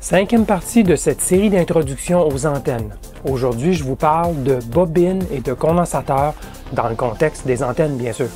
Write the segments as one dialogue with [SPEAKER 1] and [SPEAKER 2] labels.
[SPEAKER 1] Cinquième partie de cette série d'introductions aux antennes. Aujourd'hui, je vous parle de bobines et de condensateurs dans le contexte des antennes, bien sûr.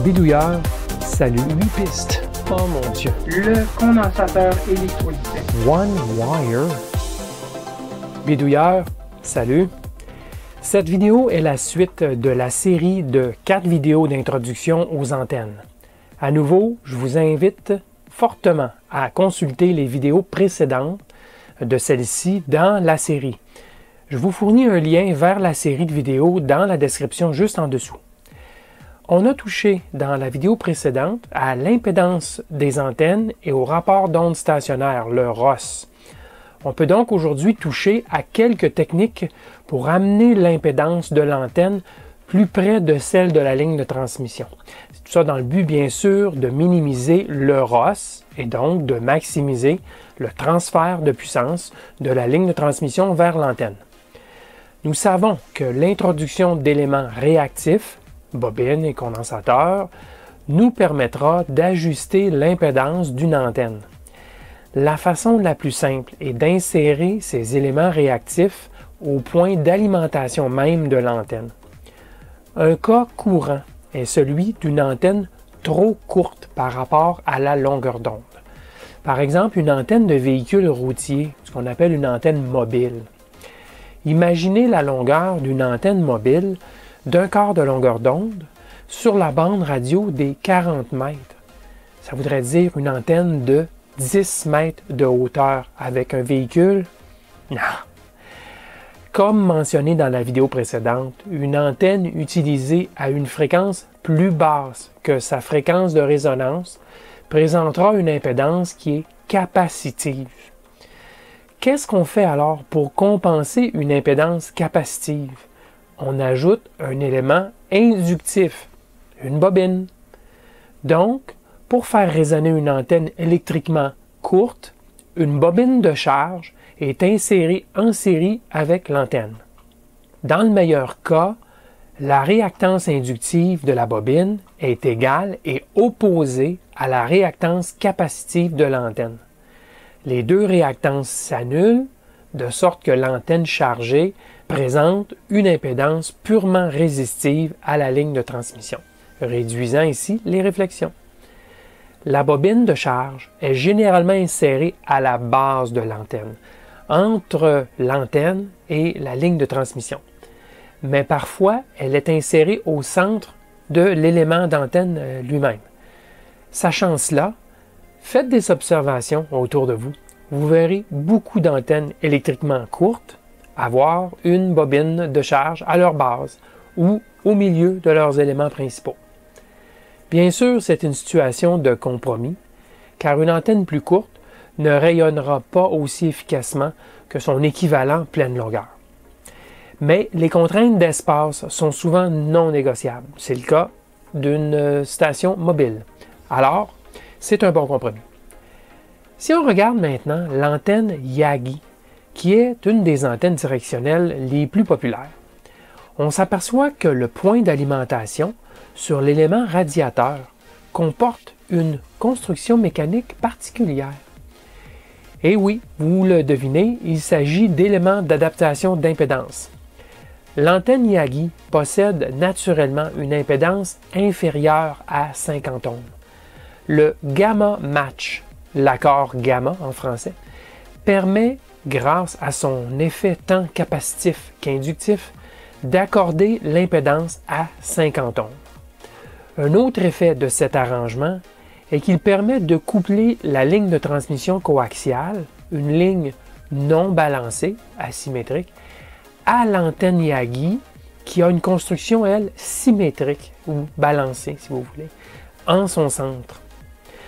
[SPEAKER 1] Bidouilleur, salut, 8 pistes. Oh mon Dieu.
[SPEAKER 2] Le condensateur électrolysé.
[SPEAKER 1] One wire. Bidouilleur, salut. Cette vidéo est la suite de la série de 4 vidéos d'introduction aux antennes. À nouveau, je vous invite fortement à consulter les vidéos précédentes de celle-ci dans la série. Je vous fournis un lien vers la série de vidéos dans la description juste en dessous. On a touché dans la vidéo précédente à l'impédance des antennes et au rapport d'onde stationnaire, le ROS. On peut donc aujourd'hui toucher à quelques techniques pour amener l'impédance de l'antenne plus près de celle de la ligne de transmission. Tout ça dans le but, bien sûr, de minimiser le ROS et donc de maximiser le transfert de puissance de la ligne de transmission vers l'antenne. Nous savons que l'introduction d'éléments réactifs, bobines et condensateurs, nous permettra d'ajuster l'impédance d'une antenne. La façon la plus simple est d'insérer ces éléments réactifs au point d'alimentation même de l'antenne. Un cas courant est celui d'une antenne trop courte par rapport à la longueur d'onde. Par exemple, une antenne de véhicule routier, ce qu'on appelle une antenne mobile. Imaginez la longueur d'une antenne mobile d'un quart de longueur d'onde sur la bande radio des 40 mètres. Ça voudrait dire une antenne de 10 mètres de hauteur avec un véhicule? Non. Comme mentionné dans la vidéo précédente, une antenne utilisée à une fréquence plus basse que sa fréquence de résonance présentera une impédance qui est capacitive. Qu'est-ce qu'on fait alors pour compenser une impédance capacitive? On ajoute un élément inductif, une bobine. Donc, pour faire résonner une antenne électriquement courte, une bobine de charge est insérée en série avec l'antenne. Dans le meilleur cas, la réactance inductive de la bobine est égale et opposée à la réactance capacitive de l'antenne. Les deux réactances s'annulent, de sorte que l'antenne chargée présente une impédance purement résistive à la ligne de transmission, réduisant ici les réflexions. La bobine de charge est généralement insérée à la base de l'antenne, entre l'antenne et la ligne de transmission. Mais parfois, elle est insérée au centre de l'élément d'antenne lui-même. Sachant cela, faites des observations autour de vous. Vous verrez beaucoup d'antennes électriquement courtes avoir une bobine de charge à leur base ou au milieu de leurs éléments principaux. Bien sûr, c'est une situation de compromis, car une antenne plus courte ne rayonnera pas aussi efficacement que son équivalent pleine longueur. Mais les contraintes d'espace sont souvent non négociables. C'est le cas d'une station mobile. Alors, c'est un bon compromis. Si on regarde maintenant l'antenne Yagi, qui est une des antennes directionnelles les plus populaires, on s'aperçoit que le point d'alimentation sur l'élément radiateur comporte une construction mécanique particulière. Et oui, vous le devinez, il s'agit d'éléments d'adaptation d'impédance. L'antenne Yagi possède naturellement une impédance inférieure à 50 ohms. Le gamma match, l'accord gamma en français, permet, grâce à son effet tant capacitif qu'inductif, d'accorder l'impédance à 50 ohms. Un autre effet de cet arrangement est qu'il permet de coupler la ligne de transmission coaxiale, une ligne non balancée, asymétrique, à l'antenne Yagi, qui a une construction, elle, symétrique, ou balancée, si vous voulez, en son centre.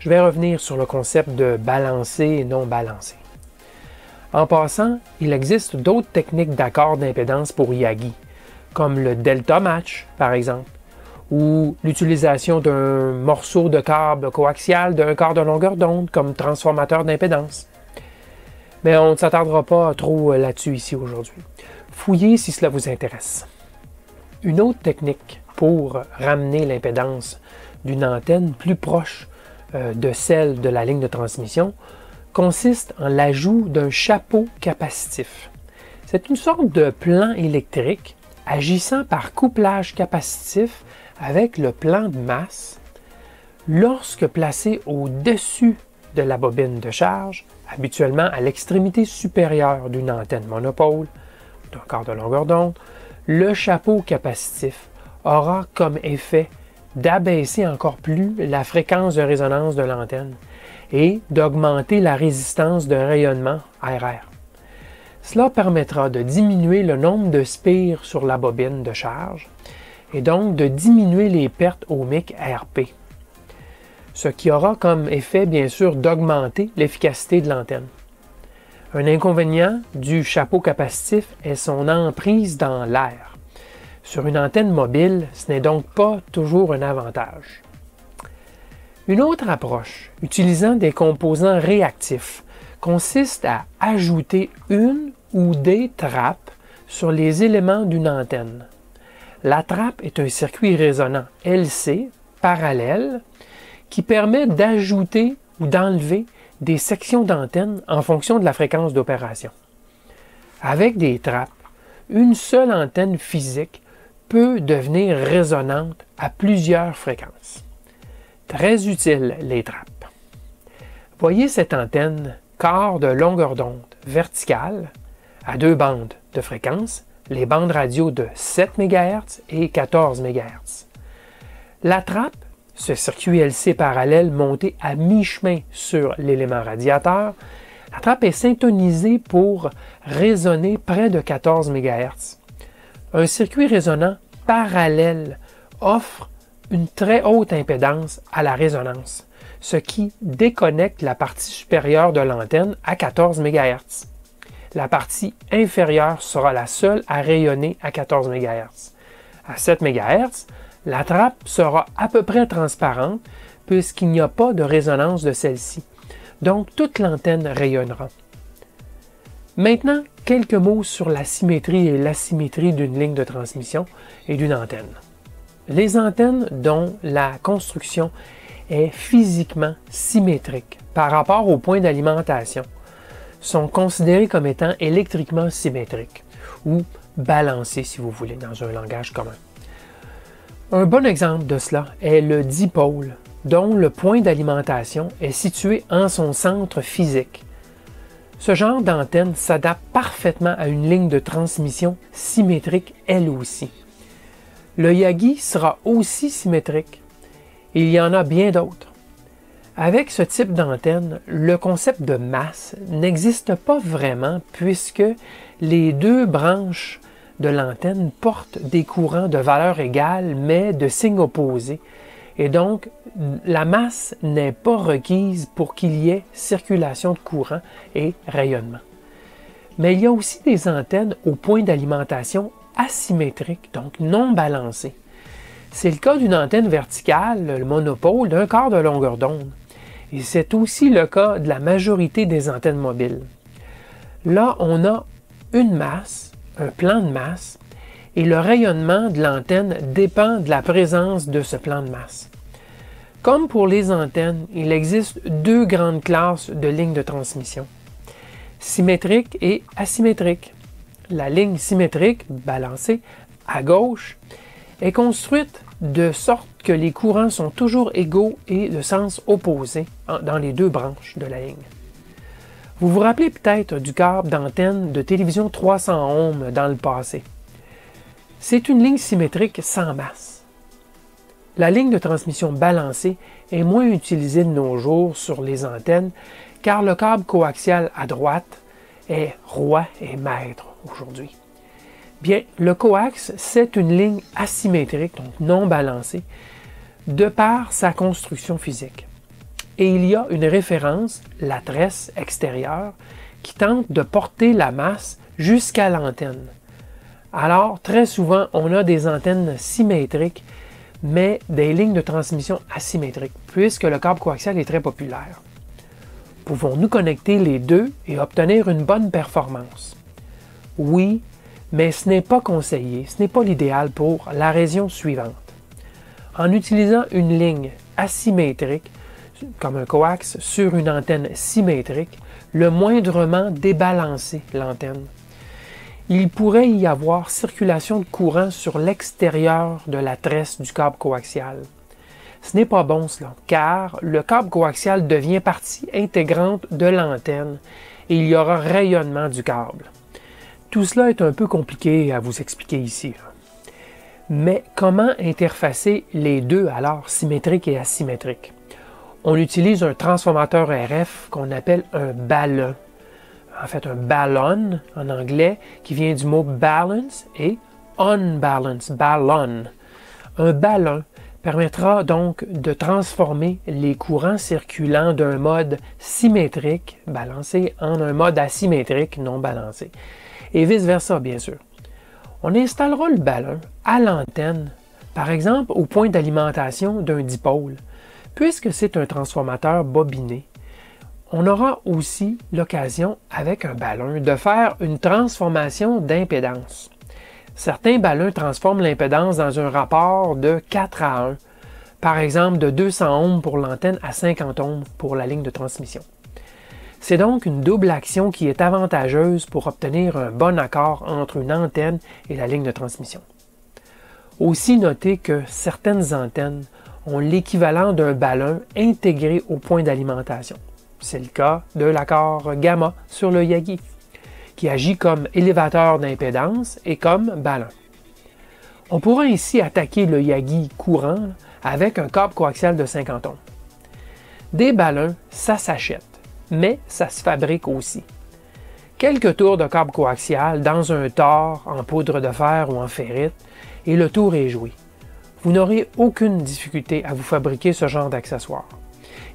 [SPEAKER 1] Je vais revenir sur le concept de balancé et non balancé. En passant, il existe d'autres techniques d'accord d'impédance pour Yagi, comme le delta match, par exemple, ou l'utilisation d'un morceau de câble coaxial d'un quart de longueur d'onde comme transformateur d'impédance. Mais on ne s'attardera pas trop là-dessus ici aujourd'hui. Fouillez si cela vous intéresse. Une autre technique pour ramener l'impédance d'une antenne plus proche de celle de la ligne de transmission consiste en l'ajout d'un chapeau capacitif. C'est une sorte de plan électrique agissant par couplage capacitif avec le plan de masse. Lorsque placé au-dessus de la bobine de charge, habituellement à l'extrémité supérieure d'une antenne monopôle, d'un quart de longueur d'onde, le chapeau capacitif aura comme effet d'abaisser encore plus la fréquence de résonance de l'antenne et d'augmenter la résistance de rayonnement RR. Cela permettra de diminuer le nombre de spires sur la bobine de charge et donc de diminuer les pertes ohmiques RP, ce qui aura comme effet bien sûr d'augmenter l'efficacité de l'antenne. Un inconvénient du chapeau capacitif est son emprise dans l'air. Sur une antenne mobile, ce n'est donc pas toujours un avantage. Une autre approche, utilisant des composants réactifs, consiste à ajouter une ou des trappes sur les éléments d'une antenne. La trappe est un circuit résonant LC parallèle qui permet d'ajouter ou d'enlever des sections d'antenne en fonction de la fréquence d'opération. Avec des trappes, une seule antenne physique peut devenir résonante à plusieurs fréquences. Très utiles les trappes. Voyez cette antenne quart de longueur d'onde verticale à deux bandes de fréquence, les bandes radio de 7 MHz et 14 MHz. La trappe, ce circuit LC parallèle monté à mi-chemin sur l'élément radiateur, la trappe est syntonisée pour résonner près de 14 MHz. Un circuit résonant parallèle offre une très haute impédance à la résonance, ce qui déconnecte la partie supérieure de l'antenne à 14 MHz. La partie inférieure sera la seule à rayonner à 14 MHz. À 7 MHz, la trappe sera à peu près transparente puisqu'il n'y a pas de résonance de celle-ci. Donc, toute l'antenne rayonnera. Maintenant, quelques mots sur la symétrie et l'asymétrie d'une ligne de transmission et d'une antenne. Les antennes dont la construction est physiquement symétrique par rapport au point d'alimentation sont considérées comme étant électriquement symétriques ou balancées, si vous voulez, dans un langage commun. Un bon exemple de cela est le dipôle, dont le point d'alimentation est situé en son centre physique. Ce genre d'antenne s'adapte parfaitement à une ligne de transmission symétrique elle aussi. Le Yagi sera aussi symétrique. Il y en a bien d'autres. Avec ce type d'antenne, le concept de masse n'existe pas vraiment puisque les deux branches de l'antenne portent des courants de valeur égale mais de signes opposés. Et donc, la masse n'est pas requise pour qu'il y ait circulation de courant et rayonnement. Mais il y a aussi des antennes au point d'alimentation asymétriques, donc non balancées. C'est le cas d'une antenne verticale, le monopôle, d'un quart de longueur d'onde. Et c'est aussi le cas de la majorité des antennes mobiles. Là, on a une masse, un plan de masse, et le rayonnement de l'antenne dépend de la présence de ce plan de masse. Comme pour les antennes, il existe deux grandes classes de lignes de transmission, symétrique et asymétrique. La ligne symétrique, balancée, à gauche, est construite de sorte que les courants sont toujours égaux et de sens opposé dans les deux branches de la ligne. Vous vous rappelez peut-être du câble d'antenne de télévision 300 ohms dans le passé. C'est une ligne symétrique sans masse. La ligne de transmission balancée est moins utilisée de nos jours sur les antennes car le câble coaxial à droite est roi et maître aujourd'hui. Bien, le coax, c'est une ligne asymétrique, donc non balancée, de par sa construction physique. Et il y a une référence, la tresse extérieure, qui tente de porter la masse jusqu'à l'antenne. Alors, très souvent, on a des antennes symétriques, mais des lignes de transmission asymétriques, puisque le câble coaxial est très populaire. Pouvons-nous connecter les deux et obtenir une bonne performance? Oui, mais ce n'est pas conseillé, ce n'est pas l'idéal pour la raison suivante. En utilisant une ligne asymétrique, comme un coax, sur une antenne symétrique, le moindrement débalancer l'antenne. Il pourrait y avoir circulation de courant sur l'extérieur de la tresse du câble coaxial. Ce n'est pas bon cela, car le câble coaxial devient partie intégrante de l'antenne et il y aura rayonnement du câble. Tout cela est un peu compliqué à vous expliquer ici. Mais comment interfacer les deux alors, symétrique et asymétrique? On utilise un transformateur RF qu'on appelle un ballon. En fait, un ballon en anglais qui vient du mot balance et unbalance, ballon. Un ballon permettra donc de transformer les courants circulant d'un mode symétrique, balancé, en un mode asymétrique, non balancé. Et vice-versa, bien sûr. On installera le ballon à l'antenne, par exemple au point d'alimentation d'un dipôle. Puisque c'est un transformateur bobiné, on aura aussi l'occasion, avec un ballon, de faire une transformation d'impédance. Certains ballons transforment l'impédance dans un rapport de 4 à 1, par exemple de 200 ohms pour l'antenne à 50 ohms pour la ligne de transmission. C'est donc une double action qui est avantageuse pour obtenir un bon accord entre une antenne et la ligne de transmission. Aussi notez que certaines antennes ont l'équivalent d'un ballon intégré au point d'alimentation. C'est le cas de l'accord gamma sur le Yagi, qui agit comme élévateur d'impédance et comme ballon. On pourra ainsi attaquer le Yagi courant avec un câble coaxial de 50 ohms. Des ballons, ça s'achète, mais ça se fabrique aussi. Quelques tours de câble coaxial dans un tore en poudre de fer ou en ferrite, et le tour est joué. Vous n'aurez aucune difficulté à vous fabriquer ce genre d'accessoires.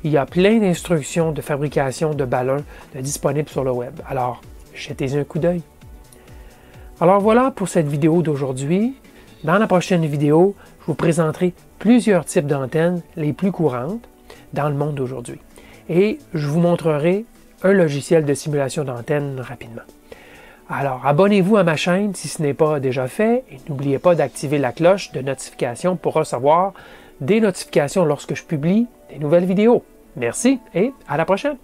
[SPEAKER 1] Il y a plein d'instructions de fabrication de ballons disponibles sur le web, alors jetez un coup d'œil. Alors voilà pour cette vidéo d'aujourd'hui. Dans la prochaine vidéo, je vous présenterai plusieurs types d'antennes les plus courantes dans le monde d'aujourd'hui. Et je vous montrerai un logiciel de simulation d'antenne rapidement. Alors, abonnez-vous à ma chaîne si ce n'est pas déjà fait et n'oubliez pas d'activer la cloche de notification pour recevoir des notifications lorsque je publie des nouvelles vidéos. Merci et à la prochaine!